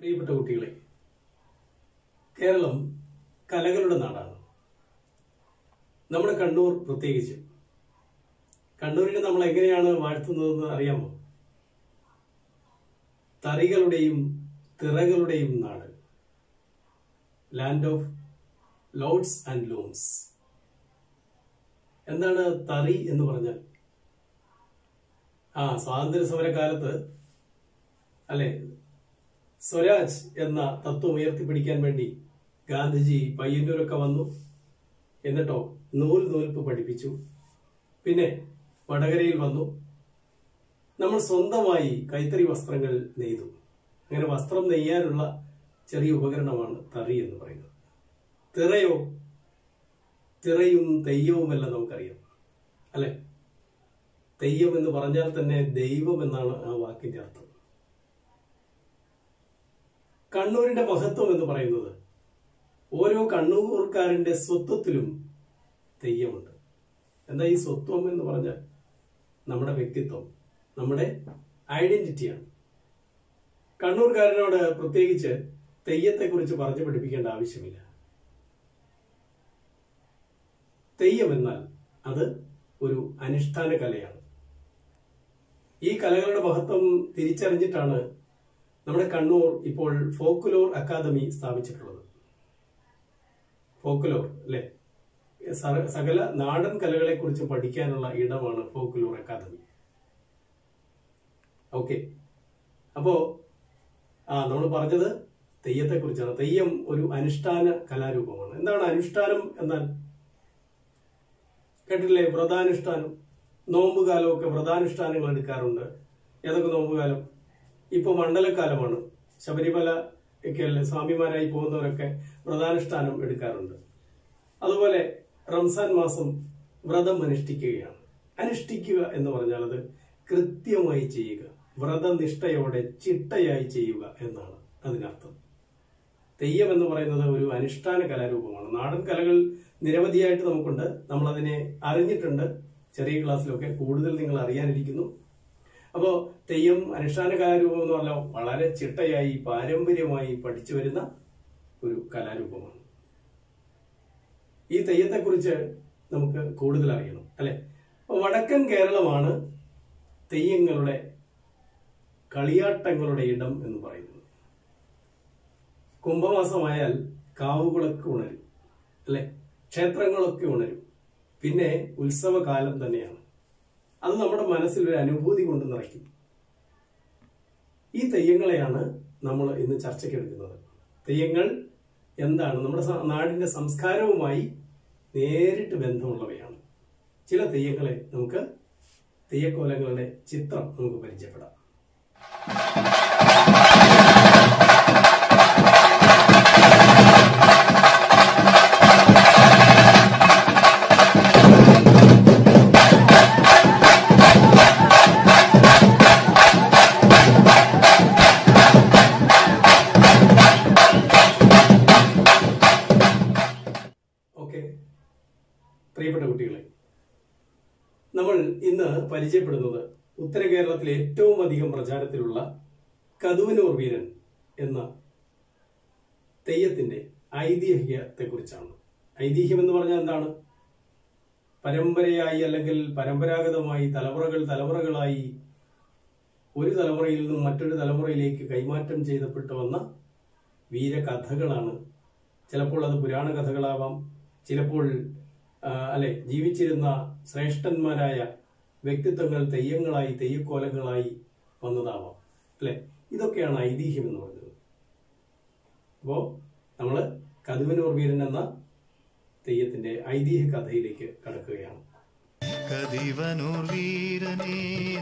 പ്രിയപ്പെട്ട കുട്ടികളെ, കേരളം കലകളുടെ നാടാണ്. നമ്മുടെ കണ്ണൂർ പ്രത്യേകിച്ച്. കണ്ണൂരിനെ നമ്മൾ എങ്ങനെയാണ് വാഴ്ത്തുന്നതെന്ന് അറിയാമോ? തറികളുടെയും തിറകളുടെയും നാട്, land of lords and looms. എന്താണ് തറി എന്ന് പറഞ്ഞാൽ? സ്വാതന്ത്ര്യ സമര കാലത്ത് അല്ലെ, സ്വരാജ് എന്ന തത്വം ഉയർത്തിപ്പിടിക്കാൻ വേണ്ടി ഗാന്ധിജി പയ്യന്നൂരൊക്കെ വന്നു. എന്നിട്ടോ നൂൽപ്പ് പഠിപ്പിച്ചു. പിന്നെ വടകരയിൽ വന്നു. നമ്മൾ സ്വന്തമായി കൈത്തറി വസ്ത്രങ്ങൾ നെയ്തു. അങ്ങനെ വസ്ത്രം നെയ്യാനുള്ള ചെറിയ ഉപകരണമാണ് തറി എന്ന് പറയുന്നത്. തിറയോ? തിറയും തെയ്യവുമെല്ലാം നമുക്കറിയാം അല്ലെ. തെയ്യം എന്ന് പറഞ്ഞാൽ തന്നെ ദൈവം എന്നാണ് ആ വാക്കിന്റെ അർത്ഥം. കണ്ണൂരിന്റെ മഹത്വം എന്ന് പറയുന്നത് ഓരോ കണ്ണൂർക്കാരന്റെ സ്വത്വത്തിലും തെയ്യമുണ്ട്. എന്താ ഈ സ്വത്വം എന്ന് പറഞ്ഞാൽ? നമ്മുടെ വ്യക്തിത്വം, നമ്മുടെ ഐഡന്റിറ്റിയാണ്. കണ്ണൂർക്കാരനോട് പ്രത്യേകിച്ച് തെയ്യത്തെക്കുറിച്ച് പറഞ്ഞു പഠിപ്പിക്കേണ്ട ആവശ്യമില്ല. തെയ്യം എന്നാൽ അത് ഒരു അനുഷ്ഠാന കലയാണ്. ഈ കലകളുടെ മഹത്വം തിരിച്ചറിഞ്ഞിട്ടാണ് നമ്മുടെ കണ്ണൂർ ഇപ്പോൾ ഫോക്ക്ലോർ അക്കാദമി സ്ഥാപിച്ചിട്ടുള്ളത്. ഫോക്ക്ലോർ അല്ലെ, സകല നാടൻ കലകളെ കുറിച്ച് പഠിക്കാനുള്ള ഇടമാണ് ഫോക്ക്ലോർ അക്കാദമി. ഓക്കെ, അപ്പോ നമ്മൾ പറഞ്ഞത് തെയ്യത്തെ കുറിച്ചാണ്. തെയ്യം ഒരു അനുഷ്ഠാന കലാരൂപമാണ്. എന്താണ് അനുഷ്ഠാനം എന്നാൽ? കേട്ടില്ലേ? വ്രതാനുഷ്ഠാനം. നോമ്പുകാലമൊക്കെ വ്രതാനുഷ്ഠാനങ്ങൾ എടുക്കാറുണ്ട്. ഏതൊക്കെ നോമ്പുകാലം? ഇപ്പൊ മണ്ഡലക്കാലമാണ്. ശബരിമല ഒക്കെ അല്ലേ, സ്വാമിമാരായി പോകുന്നവരൊക്കെ വ്രതാനുഷ്ഠാനം എടുക്കാറുണ്ട്. അതുപോലെ റംസാൻ മാസം വ്രതം അനുഷ്ഠിക്കുകയാണ്. അനുഷ്ഠിക്കുക എന്ന് പറഞ്ഞാൽ അത് കൃത്യമായി ചെയ്യുക, വ്രതനിഷ്ഠയോടെ ചിട്ടയായി ചെയ്യുക എന്നാണ് അതിനർത്ഥം. തെയ്യം എന്ന് പറയുന്നത് ഒരു അനുഷ്ഠാന കലാരൂപമാണ്. നാടൻ കലകൾ നിരവധിയായിട്ട് നമുക്കുണ്ട്. നമ്മൾ അതിനെ അറിഞ്ഞിട്ടുണ്ട് ചെറിയ ക്ലാസ്സിലൊക്കെ. കൂടുതൽ നിങ്ങൾ അറിയാനിരിക്കുന്നു. അപ്പോ തെയ്യം അനുഷ്ഠാന കലാരൂപം എന്ന് പറഞ്ഞാൽ വളരെ ചിട്ടയായി പാരമ്പര്യമായി പഠിച്ചു വരുന്ന ഒരു കലാരൂപമാണ്. ഈ തെയ്യത്തെക്കുറിച്ച് നമുക്ക് കൂടുതൽ അറിയണം അല്ലെ. വടക്കൻ കേരളമാണ് തെയ്യങ്ങളുടെ കളിയാട്ടങ്ങളുടെ ഇടം എന്ന് പറയുന്നത്. കുംഭമാസമായാൽ കാവുകളൊക്കെ ഉണരും അല്ലെ, ക്ഷേത്രങ്ങളൊക്കെ ഉണരും. പിന്നെ ഉത്സവകാലം തന്നെയാണ്. അത് നമ്മുടെ മനസ്സിൽ ഒരു അനുഭൂതി കൊണ്ട് നിറയ്ക്കും. ഈ തെയ്യങ്ങളെയാണ് നമ്മൾ ഇന്ന് ചർച്ചയ്ക്കെടുക്കുന്നത്. തെയ്യങ്ങൾ എന്താണ്? നമ്മുടെ നാടിന്റെ സംസ്കാരവുമായി നേരിട്ട് ബന്ധമുള്ളവയാണ്. ചില തെയ്യങ്ങളെ നമുക്ക്, തെയ്യക്കോലങ്ങളുടെ ചിത്രം നമുക്ക് പരിചയപ്പെടാം. പ്രിയപ്പെട്ട കുട്ടികളെ, നമ്മൾ ഇന്ന് പരിചയപ്പെടുന്നത് ഉത്തര കേരളത്തിലെ ഏറ്റവും അധികം പ്രചാരത്തിലുള്ള കതുവനൂർ വീരൻ എന്ന തെയ്യത്തിന്റെ ഐതിഹ്യത്തെ കുറിച്ചാണ്. ഐതിഹ്യം എന്ന് പറഞ്ഞാൽ എന്താണ്? പരമ്പരയായി അല്ലെങ്കിൽ പരമ്പരാഗതമായി തലമുറകളായി ഒരു തലമുറയിൽ നിന്നും മറ്റൊരു തലമുറയിലേക്ക് കൈമാറ്റം ചെയ്യപ്പെട്ടു വന്ന വീരകഥകളാണ്. ചിലപ്പോൾ അത് പുരാണ കഥകളാവാം, ചിലപ്പോൾ അല്ലെ ജീവിച്ചിരുന്ന ശ്രേഷ്ഠന്മാരായ വ്യക്തിത്വങ്ങൾ തെയ്യങ്ങളായി, തെയ്യക്കോലങ്ങളായി വന്നതാവാം അല്ലെ. ഇതൊക്കെയാണ് ഐതിഹ്യം എന്ന് പറയുന്നത്. അപ്പോ നമ്മള് കതുവനൂർ വീരൻ എന്ന തെയ്യത്തിന്റെ ഐതിഹ്യ കഥയിലേക്ക് കടക്കുകയാണ്. കതിവനൂർ വീരനെ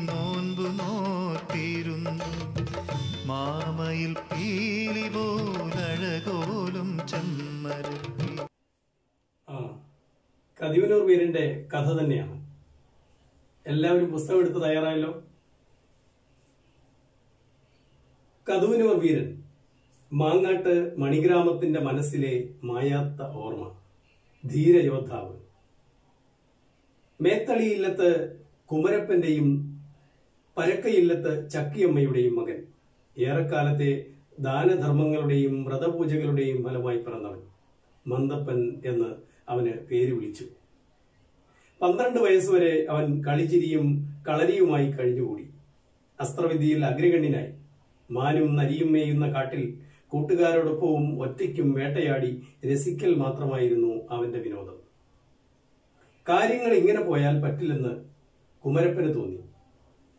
നോൻപു നോത്തിരുന്നു, മാമയിൽ പീലി പോലഴകോലും ചെമ്മരത്തി. കതിവനൂർ വീരന്റെ കഥ തന്നെയാണ്. എല്ലാവരും പുസ്തകം എടുത്ത് തയ്യാറായല്ലോ. കതുവനൂർ വീരൻ മാങ്ങാട്ട് മണിഗ്രാമത്തിന്റെ മനസ്സിലെ മായാത്ത ഓർമ്മ, ധീരയോദ്ധാവ്. മേത്തളിയില്ലത്ത് കുമരപ്പന്റെയും പരക്കയില്ലത്ത് ചക്കിയമ്മയുടെയും മകൻ. ഏറെക്കാലത്തെ ദാനധർമ്മങ്ങളുടെയും വ്രതപൂജകളുടെയും ഫലമായി പിറന്നവൻ. മന്ദപ്പൻ എന്ന് അവന് പേര് വിളിച്ചു. 12 വയസ്സുവരെ അവൻ കളിച്ചിരിയും കളരിയുമായി കഴിഞ്ഞുകൂടി. അസ്ത്രവിദ്യയിൽ അഗ്രഗണ്യനായി. മാനും നരിയും മേയുന്ന കാട്ടിൽ കൂട്ടുകാരോടൊപ്പവും ഒറ്റയ്ക്കും വേട്ടയാടി രസിക്കൽ മാത്രമായിരുന്നു അവന്റെ വിനോദം. കാര്യങ്ങൾ ഇങ്ങനെ പോയാൽ പറ്റില്ലെന്ന് കുമരപ്പന് തോന്നി.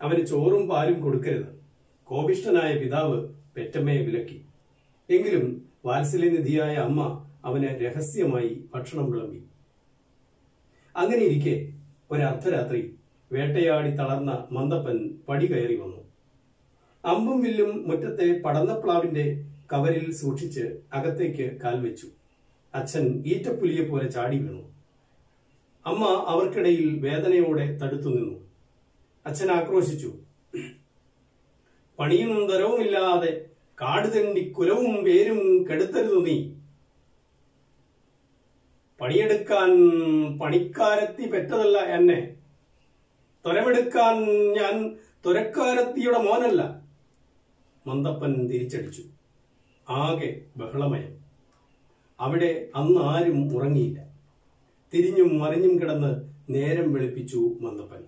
അവന് ചോറും പാലും കൊടുക്കരുത്. കോപിഷ്ഠനായ പിതാവ് പെറ്റമ്മയെ വിലക്കി. എങ്കിലും വാത്സല്യനിധിയായ അമ്മ അവന് രഹസ്യമായി ഭക്ഷണം വിളമ്പി. അങ്ങനെ ഇരിക്കെ ഒരർദ്ധരാത്രി വേട്ടയാടി തളർന്ന മന്ദപ്പൻ പടി കയറി വന്നു. അമ്പും വില്ലും മുറ്റത്തെ പടന്നപ്ലാവിന്റെ കവരിൽ സൂക്ഷിച്ച് അകത്തേക്ക് കാൽവെച്ചു. അച്ഛൻ ഈറ്റപ്പുലിയെ പോലെ ചാടി വീണു. അമ്മ അവർക്കിടയിൽ വേദനയോടെ തടുത്തു നിന്നു. അച്ഛൻ ആക്രോശിച്ചു. പണിയും തരവുമില്ലാതെ കാടുതെണ്ടി കുലവും പേരും കെടുത്തരുതു നീ. പണിയെടുക്കാൻ പണിക്കാരത്തി പെറ്റതല്ല എന്നെ. തൊരമെടുക്കാൻ ഞാൻ തൊരക്കാരത്തിയുടെ മോനല്ല. മന്ദപ്പൻ തിരിച്ചടിച്ചു. ആകെ ബഹളമയം. അവിടെ അന്ന് ആരും ഉറങ്ങിയില്ല. തിരിഞ്ഞും മറിഞ്ഞും കിടന്ന് നേരം വെളുപ്പിച്ചു മന്ദപ്പൻ.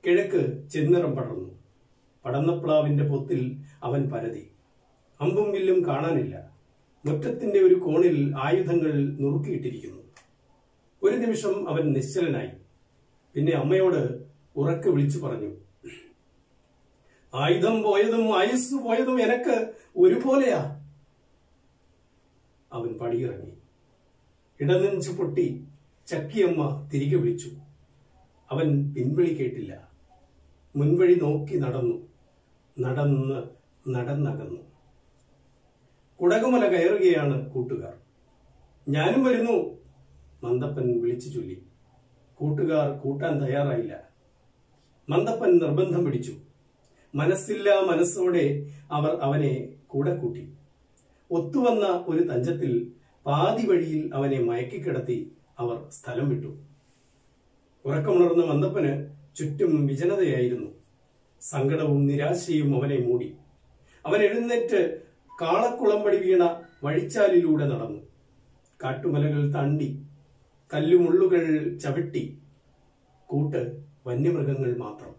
കിഴക്ക് ചെന്നിറം പടർന്നു. പടന്നപ്ലാവിന്റെ പൊത്തിൽ അവൻ പരതി. അമ്പും വില്ലും കാണാനില്ല. മുറ്റത്തിന്റെ ഒരു കോണിൽ ആയുധങ്ങൾ നുറുക്കിയിട്ടിരിക്കുന്നു. ഒരു നിമിഷം അവൻ നിശ്ചലനായി. പിന്നെ അമ്മയോട് ഉറക്കെ വിളിച്ചു പറഞ്ഞു, ആയുധം പോയതും ആയുസ് പോയതും എനക്ക് ഒരുപോലെയാ. അവൻ പടിയിറങ്ങി. ഇടനെഞ്ചു പൊട്ടി ചക്കിയമ്മ തിരികെ വിളിച്ചു. അവൻ പിൻവിളി കേട്ടില്ല. മുൻവഴി നോക്കി നടന്നു. നടന്നകന്നു. കുടകുമല കയറുകയാണ് കൂട്ടുകാർ. ഞാനും വരുന്നു, മന്ദപ്പൻ വിളിച്ചു ചൊല്ലി. കൂട്ടുകാർ കൂട്ടാൻ തയ്യാറായില്ല. മന്ദപ്പൻ നിർബന്ധം പിടിച്ചു. മനസ്സില്ലാ മനസ്സോടെ അവർ അവനെ കൂടെ കൂട്ടി. ഒത്തുവന്ന ഒരു തഞ്ചത്തിൽ പാതി വഴിയിൽ അവനെ മയക്കിക്കിടത്തി അവർ സ്ഥലം വിട്ടു. ഉറക്കമുണർന്ന മന്ദപ്പന് ചുറ്റും വിജനതയായിരുന്നു. സങ്കടവും നിരാശയും അവനെ മൂടി. അവൻ എഴുന്നേറ്റ് കാളക്കുളമ്പടി വീണ വഴിച്ചാലിലൂടെ നടന്നു. കാട്ടുമലകൾ താണ്ടി, കല്ലുമുള്ളുകൾ ചവിട്ടി. കൂട്ട് വന്യമൃഗങ്ങൾ മാത്രം.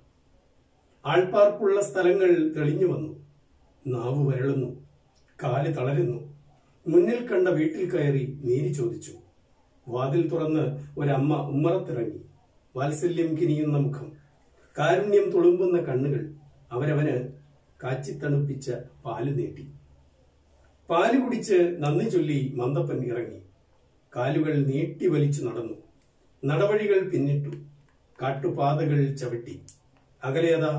ആൾപ്പാർപ്പുള്ള സ്ഥലങ്ങൾ തെളിഞ്ഞു വന്നു. നാവ് വരളുന്നു, കാല് തളരുന്നു. മുന്നിൽ കണ്ട വീട്ടിൽ കയറി നീതി ചോദിച്ചു. വാതിൽ തുറന്ന് ഒരമ്മ ഉമ്മറത്തിറങ്ങി. വാത്സല്യം കിനിയുന്ന മുഖം, കാരുണ്യം തുളുമ്പുന്ന കണ്ണുകൾ. അവരവന് കാച്ചിത്തണുപ്പിച്ച പാല് നീട്ടി. പാല് കുടിച്ച് നന്ദി ചൊല്ലി മന്ദപ്പൻ ഇറങ്ങി. കാലുകൾ നീട്ടി വലിച്ചു നടന്നു. നടവഴികൾ പിന്നിട്ടു. കാട്ടുപാതകൾ ചവിട്ടി. അകലേതാ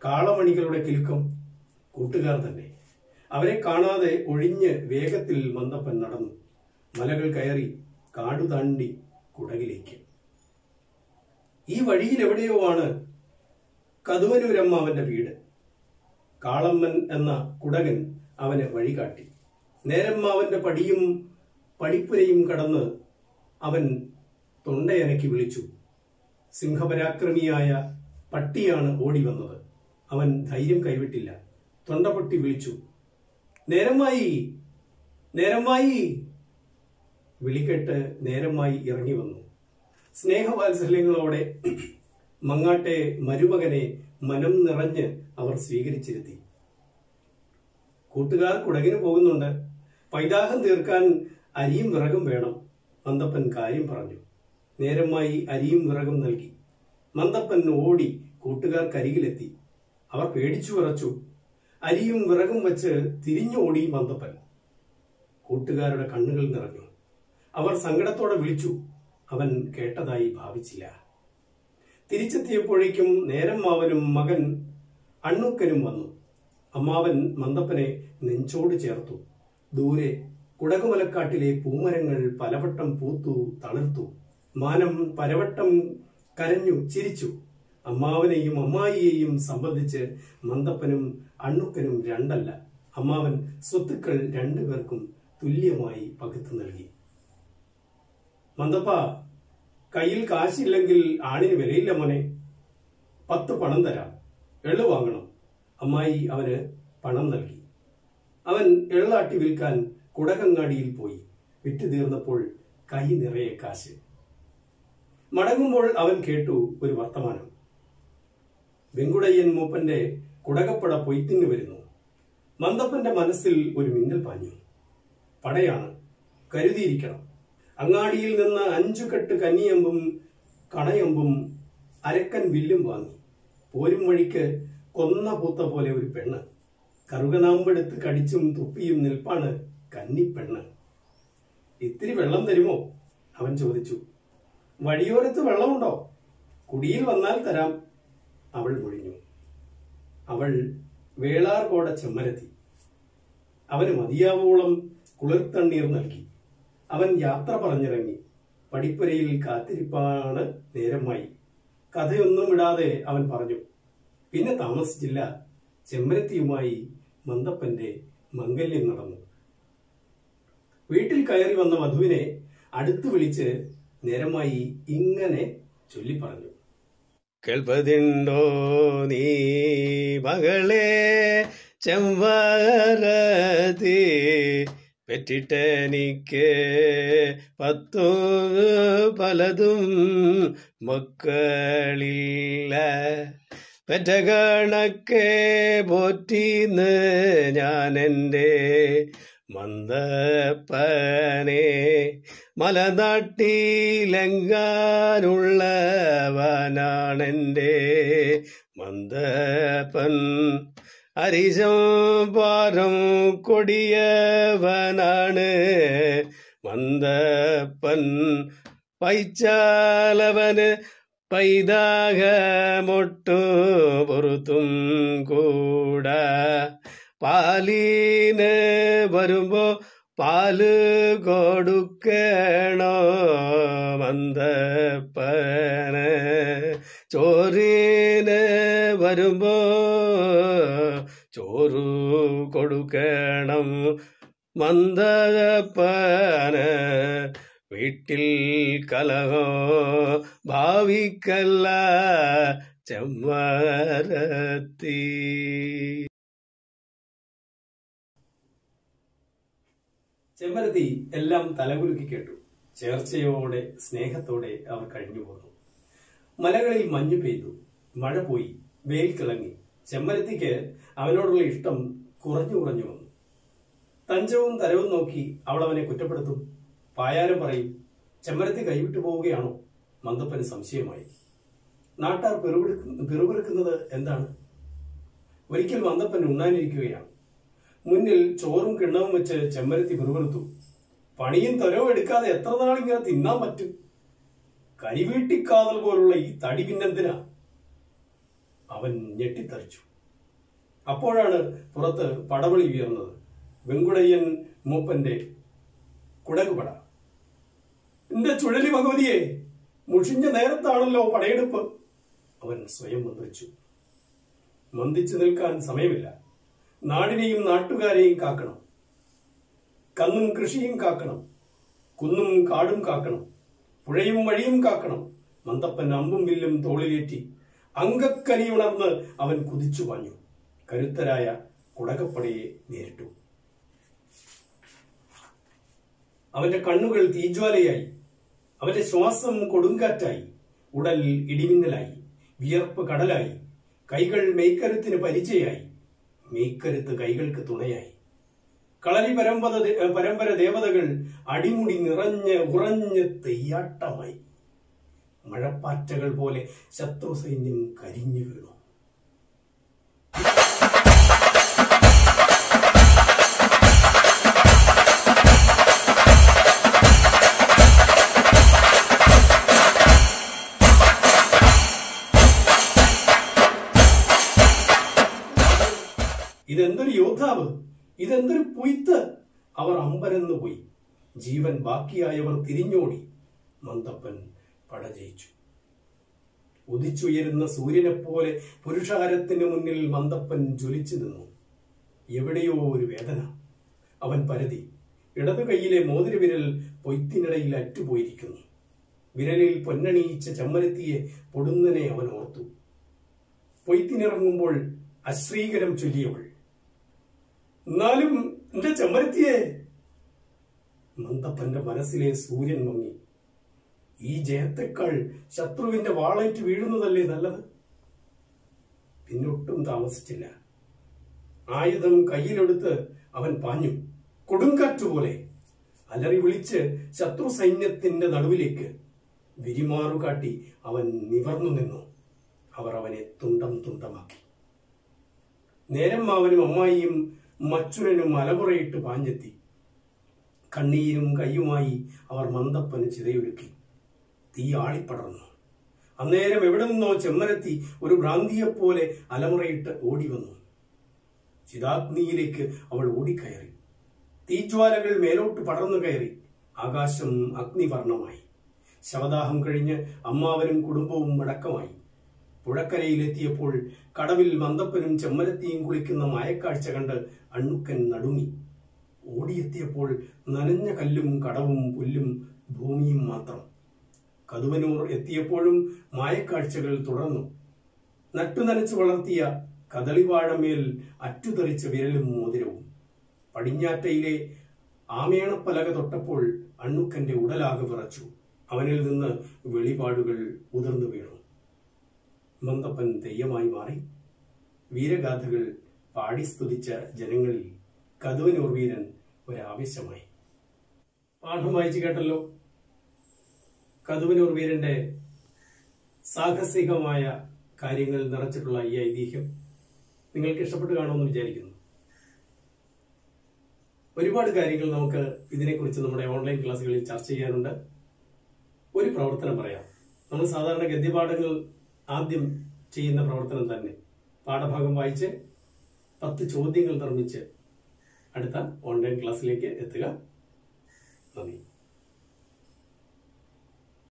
കാളമണികളുടെ കിലുക്കം. കൂട്ടുകാർ തന്നെ. അവരെ കാണാതെ ഒഴിഞ്ഞ് വേഗത്തിൽ മന്ദപ്പൻ നടന്നു. മലകൾ കയറി കാടു താണ്ടി കുടകിലേക്ക്. ഈ വഴിയിൽ എവിടെയോ ആണ് കതുവനൂരമ്മാവന്റെ വീട്. കാളമ്മൻ എന്ന കുടകൻ അവന് വഴികാട്ടി. നേരമ്മാവന്റെ പടിപ്പുരയും കടന്ന് അവൻ തൊണ്ടയനക്കി വിളിച്ചു. സിംഹപരാക്രമിയായ പട്ടിയാണ് ഓടി വന്നത്. അവൻ ധൈര്യം കൈവിട്ടില്ല. തൊണ്ട പൊട്ടി വിളിച്ചു, നേരമായി, നേരമായി. വിളികെട്ട് നേരമായി ഇറങ്ങി വന്നു. സ്നേഹവാത്സല്യങ്ങളോടെ മങ്ങാട്ടെ മരുമകനെ മനം നിറഞ്ഞ് അവർ സ്വീകരിച്ചിരുത്തി. കൂട്ടുകാർ കുടകിന് പോകുന്നുണ്ട്. പൈതാഹം തീർക്കാൻ അരിയും വിറകും വേണം. മന്ദപ്പൻ കാര്യം പറഞ്ഞു. നേരമായി അരിയും വിറകും നൽകി. മന്ദപ്പൻ ഓടി കൂട്ടുകാർക്കരികിലെത്തി. അവർ പേടിച്ചു വിറച്ചു. അരിയും വിറകും വെച്ച് തിരിഞ്ഞോടി മന്ദപ്പൻ. കൂട്ടുകാരുടെ കണ്ണുകൾ നിറഞ്ഞു. അവർ സങ്കടത്തോടെ വിളിച്ചു. അവൻ കേട്ടതായി ഭാവിച്ചില്ല. തിരിച്ചെത്തിയപ്പോഴേക്കും നേരമ്മാവനും മകൻ അണ്ണുക്കനും വന്നു. അമ്മാവൻ മന്ദപ്പനെ നെഞ്ചോട് ചേർത്തു. ദൂരെ കുടകുമലക്കാട്ടിലെ പൂമരങ്ങൾ പലവട്ടം പൂത്തു തളിർത്തു. മാനം പലവട്ടം കരഞ്ഞു ചിരിച്ചു. അമ്മാവനെയും അമ്മായിയെയും സംബന്ധിച്ച് മന്ദപ്പനും അണ്ണുക്കനും രണ്ടല്ല. അമ്മാവൻ സ്വത്തുക്കൾ രണ്ടുപേർക്കും തുല്യമായി പകുത്തു നൽകി. മന്ദപ്പ, കയ്യിൽ കാശില്ലെങ്കിൽ ആണിന് വിലയില്ല മോനെ. 10 പണം തരാം, എള്ളു വാങ്ങണം. അമ്മായി അവന് പണം നൽകി. അവൻ എള്ളാട്ടി വിൽക്കാൻ കുടകങ്ങാടിയിൽ പോയി. വിറ്റ് തീർന്നപ്പോൾ കൈ നിറയെ കാശ്. മടങ്ങുമ്പോൾ അവൻ കേട്ടു ഒരു വർത്തമാനം. വെങ്കുടയ്യൻ മൂപ്പന്റെ കുടകപ്പട പൊയ്ത്തിന് വരുന്നു. മന്തപ്പന്റെ മനസ്സിൽ ഒരു മിന്നൽ പാഞ്ഞു. പടയാണ്, കരുതിയിരിക്കണം. അങ്ങാടിയിൽ നിന്ന് 5 കെട്ട് കന്നിയമ്പും കണയമ്പും അരക്കൻ വില്ലും വാങ്ങി. പോരും വഴിക്ക് കൊന്ന പൂത്ത പോലെ ഒരു പെണ്ണ്. കറുകനാമ്പെടുത്ത് കടിച്ചും തുപ്പിയും നിൽപ്പാണ് കന്നിപ്പെണ്ണ്. ഇത്തിരി വെള്ളം തരുമോ? അവൻ ചോദിച്ചു. വഴിയോരത്ത് വെള്ളമുണ്ടോ? കുടിയിൽ വന്നാൽ തരാം, അവൾ മൊഴിഞ്ഞു. അവൾ വേളാർകോട ചെമ്മരത്തി. അവന് മതിയാവോളം കുളിർത്തണ്ണീർ നൽകി. അവൻ യാത്ര പറഞ്ഞിറങ്ങി. പടിപ്പുരയിൽ കാത്തിരിപ്പാണ് നേരമായി. കഥയൊന്നും വിടാതെ അവൻ പറഞ്ഞു. പിന്നെ താമസിച്ചില്ല, ചെമ്മരത്തിയുമായി മന്തപ്പന്റെ മംഗല്യം നടന്നു. വീട്ടിൽ കയറി വന്ന വധുവിനെ അടുത്ത് വിളിച്ച് നേരമായി ഇങ്ങനെ ചൊല്ലിപ്പറഞ്ഞു. കേൾപ്പതിണ്ടോ നീ മകളെ ചെമ്പരത്തി, പെറ്റിട്ടെനിക്ക് 10 പലതും മക്കളില്ല. പെറ്റ കണക്കെ പോറ്റിന്ന് ഞാൻ എൻ്റെ മന്തപ്പനെ. മലനാട്ടിലെങ്കാനുള്ളവനാണെൻ്റെ മന്തപ്പൻ. അരിശം പാരം കൊടിയവനാണ് മന്തപ്പൻ. പൈച്ചാലവന് പൈതാകമൊട്ടു പുറത്തും കൂട. പാലിന് വരുമ്പോ പാല് കൊടുക്കണോ മന്തപ്പന്. ചോറിന് വരുമ്പോ ചോറ് കൊടുക്കണം മന്തപ്പന്. വീട്ടിൽ കലഹോ ഭാവിക്കല്ല ചെമ്മരത്തി. ചെമ്മരത്തി എല്ലാം തലകുലുക്കി കേട്ടു. ചേർച്ചയോടെ സ്നേഹത്തോടെ അവർ കഴിഞ്ഞു പോന്നു. മലകളിൽ മഞ്ഞു പെയ്തു, മഴ പോയി, വെയിൽ തിളങ്ങി. ചെമ്മരത്തിക്ക് അവനോടുള്ള ഇഷ്ടം കുറഞ്ഞു കുറഞ്ഞു വന്നു. തഞ്ചവും തരവും നോക്കി അവൾ അവനെ കുറ്റപ്പെടുത്തും. പായാരം പറയും. ചെമ്മരത്തി കൈവിട്ടു പോവുകയാണോ? മന്തപ്പന് സംശയമായി. നാട്ടാർ പിറുപിറുക്കുന്നത് എന്താണ്? ഒരിക്കൽ മന്തപ്പൻ ഉണ്ണാനിരിക്കുകയാണ്. മുന്നിൽ ചോറും കിണ്ണവും വെച്ച് ചെമ്മരത്തി പിറുപിറുത്തു. പണിയും തരവും എടുക്കാതെ എത്ര നാളിങ്ങനെ തിന്നാൻ പറ്റും? കരിവീട്ടിക്കാതൽ പോലുള്ള ഈ തടി പിന്നെന്തിനാ? അവൻ ഞെട്ടിത്തറിച്ചു. അപ്പോഴാണ് പുറത്ത് പടവളി ഉയർന്നത്. വെങ്കുടയ്യൻ മൂപ്പന്റെ കുടകുപട. എന്റെ ചുഴലി ഭഗവതിയെ, മുഷിഞ്ഞ നേരത്താണല്ലോ പടയെടുപ്പ്, അവൻ സ്വയം മന്ത്രിച്ചു. മന്ദിച്ചു നിൽക്കാൻ സമയമില്ല. നാടിനെയും നാട്ടുകാരെയും കാക്കണം. കന്നും കൃഷിയും കാക്കണം. കുന്നും കാടും കാക്കണം. പുഴയും വഴിയും കാക്കണം. മന്തപ്പൻ അമ്പും വില്ലും തോളിലേറ്റി അങ്കക്കലിയുണർന്ന് അവൻ കുതിച്ചു പാഞ്ഞു. കരുത്തരായ കുടകപ്പടയെ നേരിട്ടു. അവന്റെ കണ്ണുകൾ തീജ്വാലയായി. അവന്റെ ശ്വാസം കൊടുങ്കാറ്റായി. ഉടൽ ഇടിമിന്നലായി. വിയർപ്പ് കടലായി. കൈകൾ മെയ്ക്കരുത്തിന് പരിചയായി. മെയ്ക്കരുത്ത് കൈകൾക്ക് തുണയായി. കളരി പരമ്പര ദേവതകൾ അടിമുടി നിറഞ്ഞ് ഉറഞ്ഞ് തെയ്യാട്ടമായി. മഴപ്പാറ്റകൾ പോലെ ശത്രു സൈന്യം കരിഞ്ഞു വീണു. ഇതെന്തൊരു യോദ്ധാവ്! ഇതെന്തൊരു പൊയ്ത്ത്! അവർ അമ്പരന്നു പോയി. ജീവൻ ബാക്കിയായവർ തിരിഞ്ഞോടി. മന്തപ്പൻ പടജയിച്ചു. ഉദിച്ചുയരുന്ന സൂര്യനെപ്പോലെ പുരുഷാരത്തിന് മുന്നിൽ മന്തപ്പൻ ജ്വലിച്ചു നിന്നു. എവിടെയോ ഒരു വേദന. അവൻ പരതി. ഇടതു കൈയിലെ മോതിരവിരൽ പൊയ്ത്തിനിടയിൽ അറ്റുപോയിരിക്കുന്നു. വിരലിൽ പൊന്നണിയിച്ച ചെമ്മരത്തിയെ പൊടുന്നനെ അവൻ ഓർത്തു. പൊയ്ത്തിനിറങ്ങുമ്പോൾ അശ്രീകരം ചൊല്ലിയവൾ. എന്നാലും ചെമ്പരത്തിയെ! മന്ദപ്പന്റെ മനസ്സിലെ സൂര്യൻ മങ്ങി. ഈ ജയത്തെക്കാൾ ശത്രുവിന്റെ വാളേറ്റ് വീഴുന്നതല്ലേ നല്ലത്? പിന്നൊട്ടും താമസിച്ചില്ല. ആയുധം കയ്യിലെടുത്ത് അവൻ പാഞ്ഞു. കൊടുങ്കാറ്റുപോലെ അലറി വിളിച്ച് ശത്രു സൈന്യത്തിന്റെ നടുവിലേക്ക് വിരിമാറുകാട്ടി അവൻ നിവർന്നു നിന്നു. അവർ അവനെ തുണ്ടം തുണ്ടമാക്കി. നേരം മാവനും അമ്മായിയും മച്ചുനനും അലമുറയിട്ട് പാഞ്ഞെത്തി. കണ്ണീരും കയ്യുമായി അവർ മന്ദപ്പന് ചിതയൊരുക്കി. തീ ആളിപ്പടർന്നു. അന്നേരം എവിടെ നിന്നോ ചെമ്മരത്തി ഒരു ഭ്രാന്തിയെപ്പോലെ അലമുറയിട്ട് ഓടി വന്നു. ചിതാഗ്നിയിലേക്ക് അവൾ ഓടിക്കയറി. തീജ്വാലകൾ മേലോട്ട് പടർന്നു കയറി. ആകാശം അഗ്നിവർണമായി. ശവദാഹം കഴിഞ്ഞ് അമ്മാവനും കുടുംബവും മടക്കമായി. പുഴക്കരയിലെത്തിയപ്പോൾ കടവിൽ മന്ദപ്പനും ചെമ്മരത്തിയും കുളിക്കുന്ന മായക്കാഴ്ച കണ്ട് അണ്ണുക്കൻ നടുങ്ങി. ഓടിയെത്തിയപ്പോൾ നനഞ്ഞ കല്ലും കടവും പുല്ലും ഭൂമിയും മാത്രം. കതുവനൂർ എത്തിയപ്പോഴും മായക്കാഴ്ചകൾ തുടർന്നു. നട്ടുനനച്ച് വളർത്തിയ കദളിവാഴമേൽ അറ്റുതെറിച്ച വിരലും മോതിരവും. പടിഞ്ഞാറ്റയിലെ ആമേണപ്പലക തൊട്ടപ്പോൾ അണ്ണുക്കന്റെ ഉടലാകെ വിറച്ചു. അവനിൽ നിന്ന് വെളിപാടുകൾ ഉതിർന്നു വീണു. മന്ദപ്പൻ തെയ്യമായി മാറി. വീരഗാഥകൾ പാടി സ്തുതിച്ച ജനങ്ങളിൽ കതുവനൂർ വീരൻ ഒരാവേശമായി. പാഠം വായിച്ചു കേട്ടല്ലോ. കതുവനൂർ വീരന്റെ സാഹസികമായ കാര്യങ്ങൾ നിറച്ചിട്ടുള്ള ഈ ഐതിഹ്യം നിങ്ങൾക്ക് ഇഷ്ടപ്പെട്ട് കാണുമെന്ന് വിചാരിക്കുന്നു. ഒരുപാട് കാര്യങ്ങൾ നമുക്ക് ഇതിനെക്കുറിച്ച് നമ്മുടെ ഓൺലൈൻ ക്ലാസ്സുകളിൽ ചർച്ച ചെയ്യാനുണ്ട്. ഒരു പ്രവർത്തനം പറയാം. നമ്മൾ സാധാരണ ഗദ്യപാഠങ്ങൾ ആദ്യം ചെയ്യുന്ന പ്രവർത്തനം തന്നെ. പാഠഭാഗം വായിച്ച് 10 ചോദ്യങ്ങൾ നിർമ്മിച്ച് അടുത്ത ഓൺലൈൻ ക്ലാസ്സിലേക്ക് എത്തുക. നന്ദി.